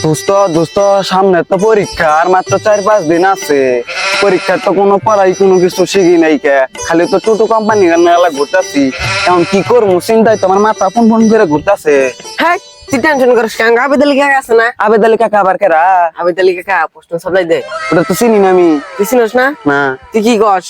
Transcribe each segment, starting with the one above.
দোস্ত দোস্ত সামনে তো পরীক্ষা আর মাত্র 4-5 দিন আছে। পরীক্ষার তো কোনো পড়াই কোনো কিছু শিখি নাই কে, খালি তো টোটো কোম্পানি মেলা ঘুরতেছি। এখন কি করবো চিন্তায় তোমার মাথা ফোন ফোন করে ঘুরতেছে। হ্যাঁ তুই টেনশন করিস কেন? আবেদ আলী কাকা আছে না? আবেদ আলী কাকা আবার কেরা? আবেদ আলী কাকা প্রশ্ন সাপ্লাই দেয়। ওটা তো চিনি না আমি। তুই চিনিস না? না তুই কি কস?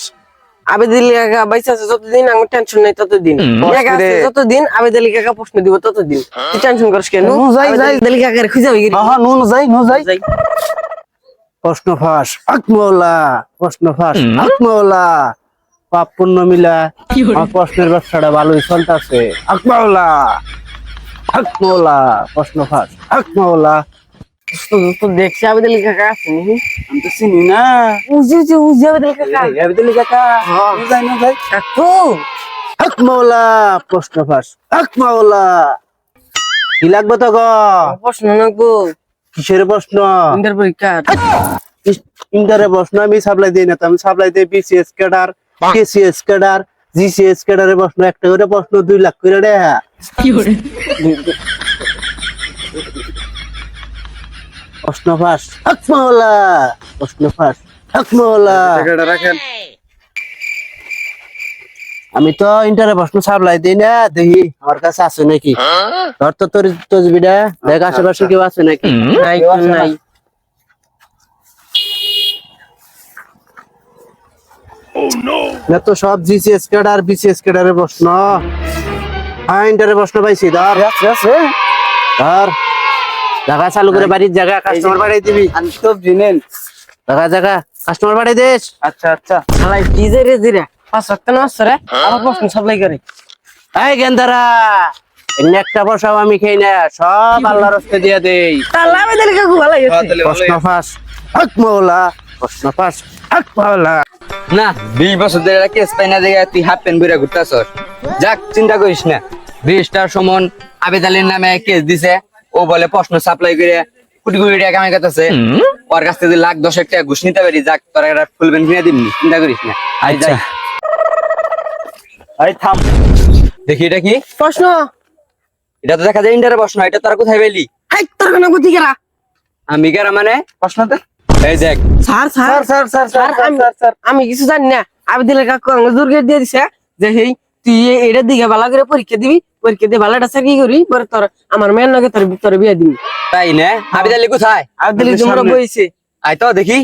আবেদ আলী কাকা বাইসা আছে যতদিন আমার টেনশন নেই ততদিন। কাকা আছে যতদিন আবেদ আলী কাকা প্রশ্ন দিব ততদিন। তুই টেনশন করিস কেন? যাই যাই আবেদ আলী কাকার খুঁজে হই হ্যাঁ হ্যাঁ নো যাই নো যাই। প্রশ্ন ফাঁস আকমৌলা, প্রশ্ন ফাঁস আকমৌলা, পাপ পুণ্য মিলা আমার প্রশ্নের ব্যবসাটা ভালোই চলতেছে। আকমৌলা আকমৌলা, প্রশ্ন ফাঁস আকমৌলা। তো দেখছি আবেদ আলী কাকা আছে নাকি? আমি তো চিনি না। উজি আবেদ আলী কাকা। আবেদ আলী কাকা নো যাই নো যাই। কাকু আকমৌলা, প্রশ্ন ফাঁস আকমৌলা। কি লাগবে তো গো? প্রশ্ন নাকবো কিসের প্রশ্ন? ইন্টার পরীক্ষা। ইন্টারে প্রশ্ন আমি সাপ্লাই দিই না তো, আমি সাপ্লাই দিই BCS cadre, KCS cadre, GCS ক্যাডারের প্রশ্ন। একটা করে প্রশ্ন 2 লাখ করে রে। প্রশ্ন ফাঁস আকমৌলা, প্রশ্ন ফাঁস আকমৌলা। টাকাটা রাখেন। আমি তো ইন্টারে প্রশ্ন সাপ্লাই দিই না, দেখি আমার কাছে আছে নাকি। ধর তো তোর তসবিটা দেখ, আশেপাশে কেউ আছে নাকি। নাই নাই না তো সব জিসিএস ক্যাডার বিসিএস ক্যাডারের প্রশ্ন। হ্যাঁ ইন্টারে প্রশ্ন পাইছি, ধর ধর জায়গা চালু করে বাড়ির জায়গা কাস্টমার বাড়াই দিবি। আমি তো জিনেন। জায়গা জায়গা কাস্টমার বাড়াই দিস। আচ্ছা আচ্ছা খালাই কি যে রে জিরা 5 টাকা নষ্ট রে আমার প্রশ্ন সাপ্লাই করে। এই গেন্দারা, এমনি একটা পয়সাও আমি খাই না, সব আল্লাহর রাস্তায় দিয়ে দেই। তাহলে আবেদ আলী কাকু ভালো গেছে। প্রশ্ন ফাঁস হক মাওলা, প্রশ্ন ফাঁস হক মাওলা। না 20 বছর ধরে একটা কেস পাই না দেখে তুই হাফ প্যান্ট পরে ঘুরতাছস। যাক চিন্তা করিস না, রেজিস্টার সমন আবেদ আলীর নামে কেস দিছে। ও বলে প্রশ্ন সাপ্লাই করে কোটি কোটি টাকা কামাই করতেছে। ওর কাছ থেকে 1,10,000 টাকা ঘুষ নিতে পারি, যাক তোর একটা ফুল প্যান্ট কিনে দিবনি, চিন্তা করিস না। আই যাই আই থাম, দেখি এটা কি প্রশ্ন এটা তো দেখা যায় ইন্টারের প্রশ্ন। এটা তোরা কোথায় পেলি? হাই তোর কোন গতি কেরা? আমি কারা মানে প্রশ্নতে এই দেখ। Sir sir sir sir sir sir আমি কিছু জানি না। আবেদ আলী কাকু আমাকে জোর করে দিয়ে দিছে যে হেই তুই এটার দিকে ভালো করে পরীক্ষা দিবি, পরীক্ষা দিয়ে ভালোটা চাকরি করি, পরে তোর আমার মেয়ের নাকি তোর বিয়ে দিবি। তাই না? আবেদ আলী কোথায়? আবেদ আলী তোমরা বইছে। আয় তো দেখি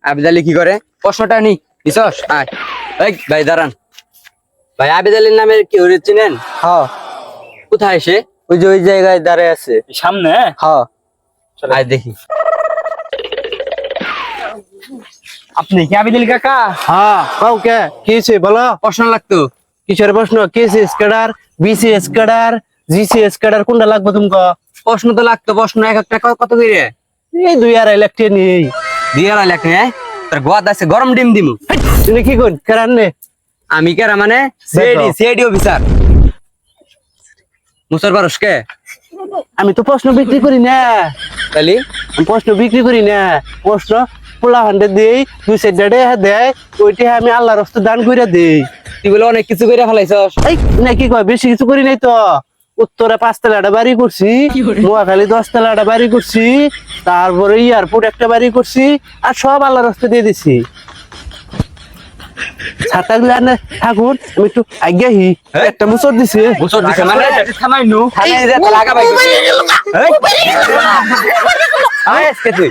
আবেদ আলী কি করে। প্রশ্নটা নি নিছস? আয় এই ভাই দাঁড়ান। ভাই আবেদ আলীর নামের কেউ চিনেন? হ্যাঁ কোথায় সে? ওই যে ওই জায়গায় দাঁড়ায় আছে সামনে। হ্যাঁ। আয় দেখি। আপনি কি আবেদ আলী কাকা? হ্যাঁ কাউকে কি হয়েছে বলো? প্রশ্ন লাগতো। কিসের প্রশ্ন? KCS cadre, BCS cadre, GCS cadre, কোনটা লাগবে তোমাকে? প্রশ্ন তো লাগতো। প্রশ্ন এক একটা কত করে? এই 2.5 লাখ টাকা নেই। দিয়ে লাখ না তোর গোয়াদ আছে গরম ডিম দিমু। তুমি কি কর কেরান নে? আমি কেরা মানে সিআইডি সিআইডি অফিসার। মুসার পারস কে? আমি তো প্রশ্ন বিক্রি করি না। তালি আমি প্রশ্ন বিক্রি করি না। প্রশ্ন পোলা হান্ডে দেই, 2 ডেড়ে দেয়, ওইটা আমি আল্লাহর রাস্তায় দান করে দেই। তুই বলে অনেক কিছু করে ফেলাইছস। এই না কি কয়, বেশি কিছু করি নাই তো। উত্তরে 5 তলাটা বাড়ি করছি, নোয়াখালী 10 তলাটা বাড়ি করছি, তারপরে এয়ারপোর্ট একটা বাড়ি করছি, আর সব আল্লাহর রাস্তায় দিয়ে দিছি। ছাতা গুলা থাকুন, আমি একটু আজ্ঞাহি একটা মুসর দিছি। মুসর দিছে মানে থামাইনু থামাই দে লাগা ভাই। এই আয় আজকে তুই